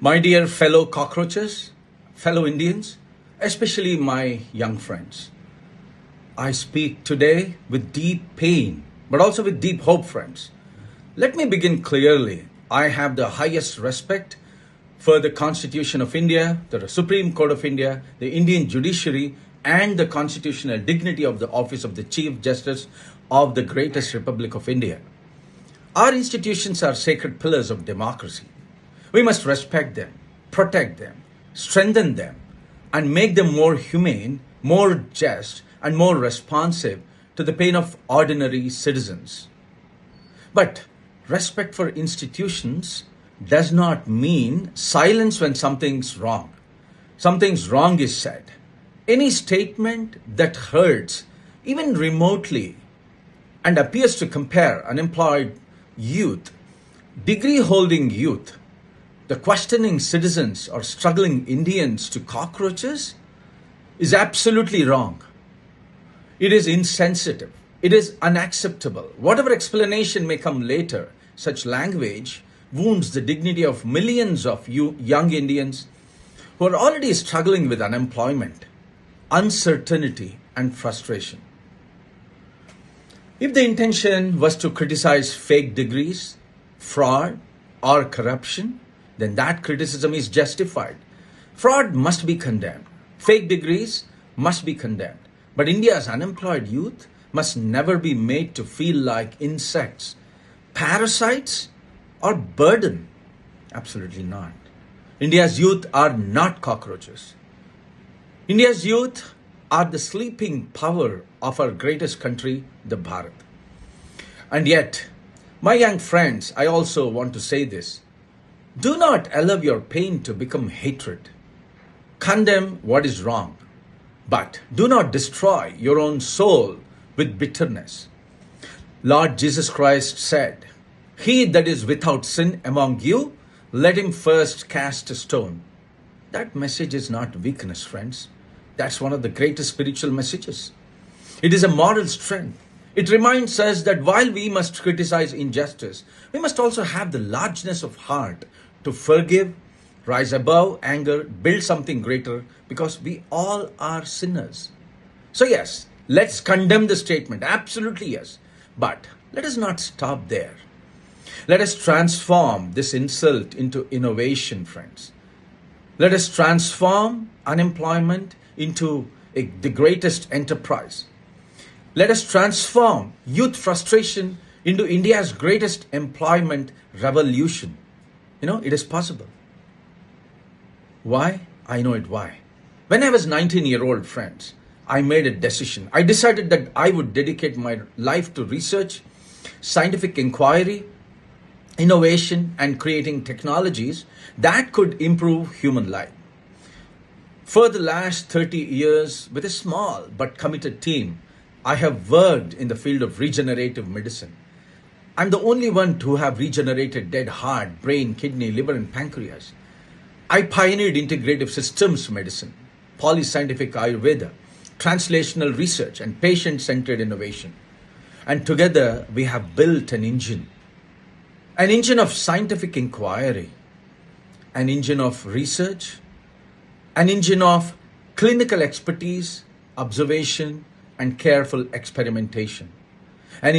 My dear fellow cockroaches, fellow Indians, especially my young friends, I speak today with deep pain, but also with deep hope, friends. Let me begin clearly. I have the highest respect for the Constitution of India, the Supreme Court of India, the Indian judiciary, and the constitutional dignity of the office of the Chief Justice of the greatest Republic of India. Our institutions are sacred pillars of democracy. We must respect them, protect them, strengthen them, and make them more humane, more just, and more responsive to the pain of ordinary citizens. But respect for institutions does not mean silence when something's wrong. Something's wrong is said. Any statement that hurts, even remotely, and appears to compare unemployed youth, degree-holding youth, the questioning citizens or struggling Indians to cockroaches is absolutely wrong. It is insensitive. It is unacceptable. Whatever explanation may come later, such language wounds the dignity of millions of young Indians who are already struggling with unemployment, uncertainty, and frustration. If the intention was to criticize fake degrees, fraud, or corruption, then that criticism is justified. Fraud must be condemned. Fake degrees must be condemned. But India's unemployed youth must never be made to feel like insects, parasites, or burden. Absolutely not. India's youth are not cockroaches. India's youth are the sleeping power of our greatest country, the Bharat. And yet, my young friends, I also want to say this. Do not allow your pain to become hatred. Condemn what is wrong, but do not destroy your own soul with bitterness. Lord Jesus Christ said, "He that is without sin among you, let him first cast a stone." That message is not weakness, friends. That's one of the greatest spiritual messages. It is a moral strength. It reminds us that while we must criticize injustice, we must also have the largeness of heart to forgive, rise above anger, build something greater, because we all are sinners. So yes, let's condemn the statement. Absolutely yes. But let us not stop there. Let us transform this insult into innovation, friends. Let us transform unemployment into the greatest enterprise. Let us transform youth frustration into India's greatest employment revolution. It is possible. Why? I know it why. When I was 19-year-old, friends, I made a decision. I decided that I would dedicate my life to research, scientific inquiry, innovation, and creating technologies that could improve human life. For the last 30 years, with a small but committed team, I have worked in the field of regenerative medicine. I'm the only one to have regenerated dead heart, brain, kidney, liver, and pancreas. I pioneered integrative systems medicine, polyscientific Ayurveda, translational research, and patient-centered innovation. And together, we have built an engine of scientific inquiry, an engine of research, an engine of clinical expertise, observation, and careful experimentation, an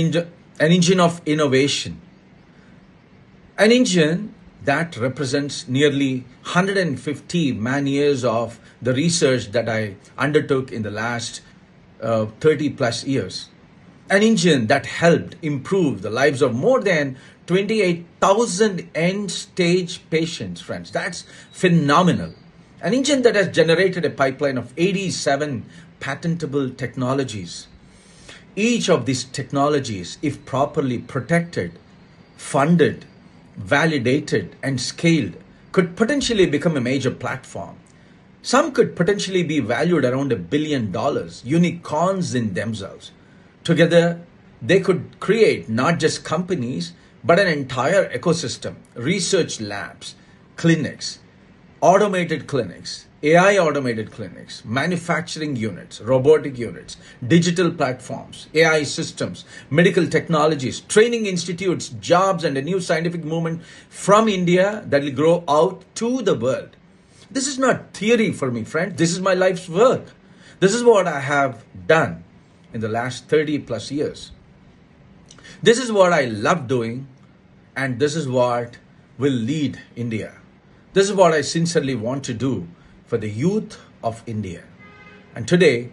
engine of innovation, an engine that represents nearly 150 man-years of the research that I undertook in the last 30 plus years. An engine that helped improve the lives of more than 28,000 end-stage patients, friends. That's phenomenal. An engine that has generated a pipeline of 87 patentable technologies. Each of these technologies, if properly protected, funded, validated, and scaled, could potentially become a major platform. Some could potentially be valued around $1 billion, unicorns in themselves. Together, they could create not just companies, but an entire ecosystem, research labs, clinics, automated clinics, AI automated clinics, manufacturing units, robotic units, digital platforms, AI systems, medical technologies, training institutes, jobs, and a new scientific movement from India that will grow out to the world. This is not theory for me, friend. This is my life's work. This is what I have done in the last 30 plus years. This is what I love doing, and this is what will lead India. This is what I sincerely want to do for the youth of India. And today,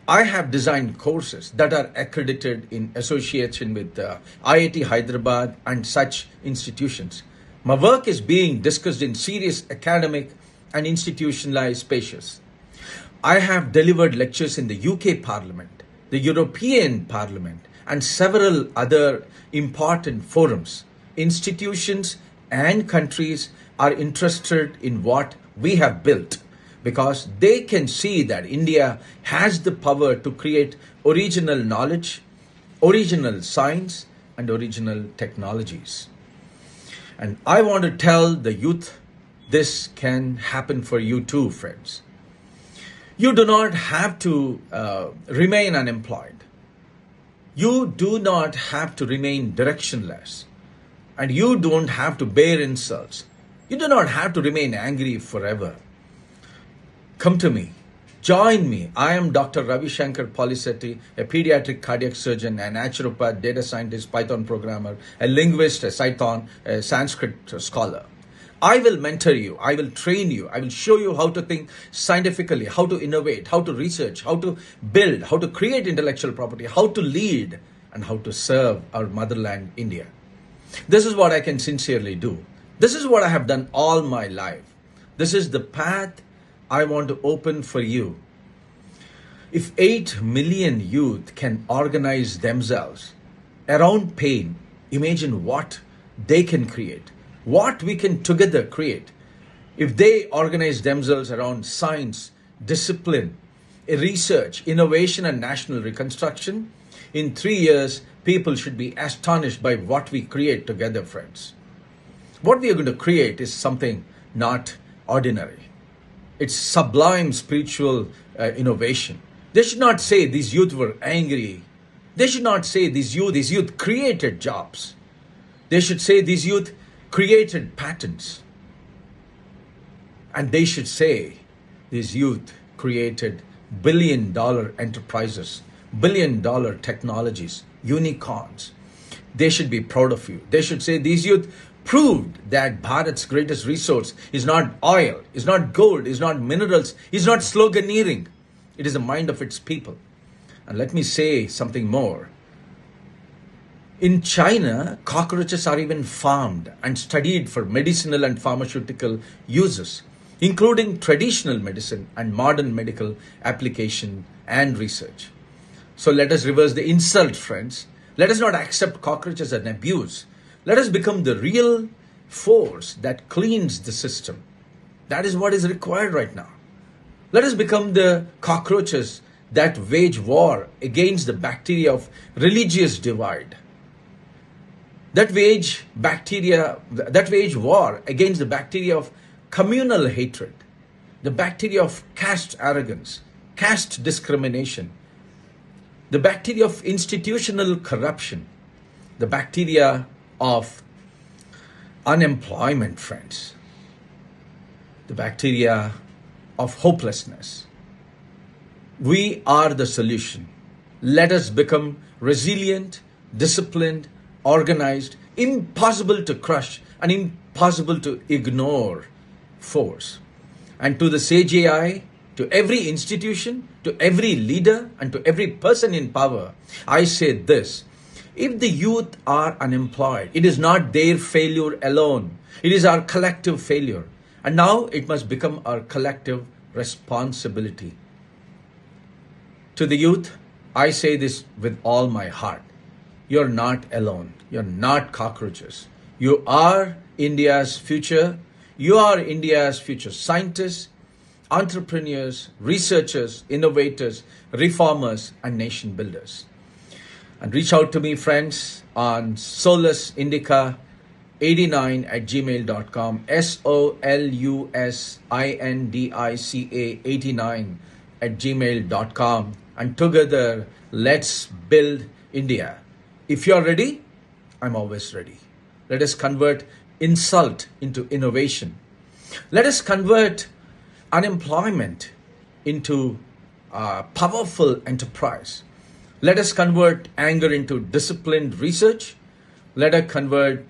I have designed courses that are accredited in association with IIT Hyderabad and such institutions. My work is being discussed in serious academic and institutionalized spaces. I have delivered lectures in the UK Parliament, the European Parliament, and several other important forums. Institutions and countries are interested in what we have built because they can see that India has the power to create original knowledge, original science, and original technologies. And I want to tell the youth this can happen for you too, friends. You do not have to remain unemployed. You do not have to remain directionless. And you don't have to bear insults. You do not have to remain angry forever. Come to me. Join me. I am Dr. Ravi Shanker Polishetty, a pediatric cardiac surgeon, a naturopath, data scientist, Python programmer, a linguist, a Python, a Sanskrit scholar. I will mentor you. I will train you. I will show you how to think scientifically, how to innovate, how to research, how to build, how to create intellectual property, how to lead, and how to serve our motherland, India. This is what I can sincerely do. This is what I have done all my life. This is the path I want to open for you. If 8 million youth can organize themselves around pain, imagine what they can create, what we can together create. If they organize themselves around science, discipline, research, innovation, and national reconstruction, in 3 years, people should be astonished by what we create together, friends. What we are going to create is something not ordinary. It's sublime spiritual innovation. They should not say these youth were angry. They should not say these youth created jobs. They should say these youth created patents. And they should say these youth created billion-dollar enterprises, billion-dollar technologies, unicorns. They should be proud of you. They should say these youth proved that Bharat's greatest resource is not oil, is not gold, is not minerals, is not sloganeering. It is the mind of its people. And let me say something more. In China, cockroaches are even farmed and studied for medicinal and pharmaceutical uses, including traditional medicine and modern medical application and research. So let us reverse the insult, friends. Let us not accept cockroaches as an abuse. Let us become the real force that cleans the system. That is what is required right now. Let us become the cockroaches that wage war against the bacteria of religious divide. That wage war against the bacteria of communal hatred, the bacteria of caste arrogance, caste discrimination, the bacteria of institutional corruption, the bacteria of unemployment, friends, the bacteria of hopelessness. We are the solution. Let us become resilient, disciplined, organized, impossible to crush and impossible to ignore force. And to the CJI, to every institution, to every leader, and to every person in power, I say this. If the youth are unemployed, it is not their failure alone. It is our collective failure. And now it must become our collective responsibility. To the youth, I say this with all my heart. You're not alone. You're not cockroaches. You are India's future. You are India's future scientists, entrepreneurs, researchers, innovators, reformers, and nation builders. And reach out to me, friends, on Solus Indica 89 at gmail.com. SOLUSINDICA 89 at gmail.com. And together, let's build India. If you're ready, I'm always ready. Let us convert insult into innovation. Let us convert unemployment into powerful enterprise. Let us convert anger into disciplined research. Let us convert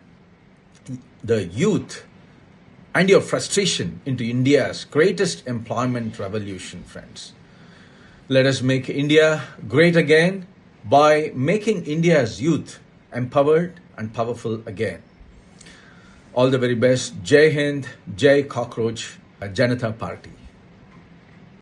the youth and your frustration into India's greatest employment revolution, friends. Let us make India great again by making India's youth empowered and powerful again. All the very best. Jai Hind, Jai Cockroach, Janatha Party.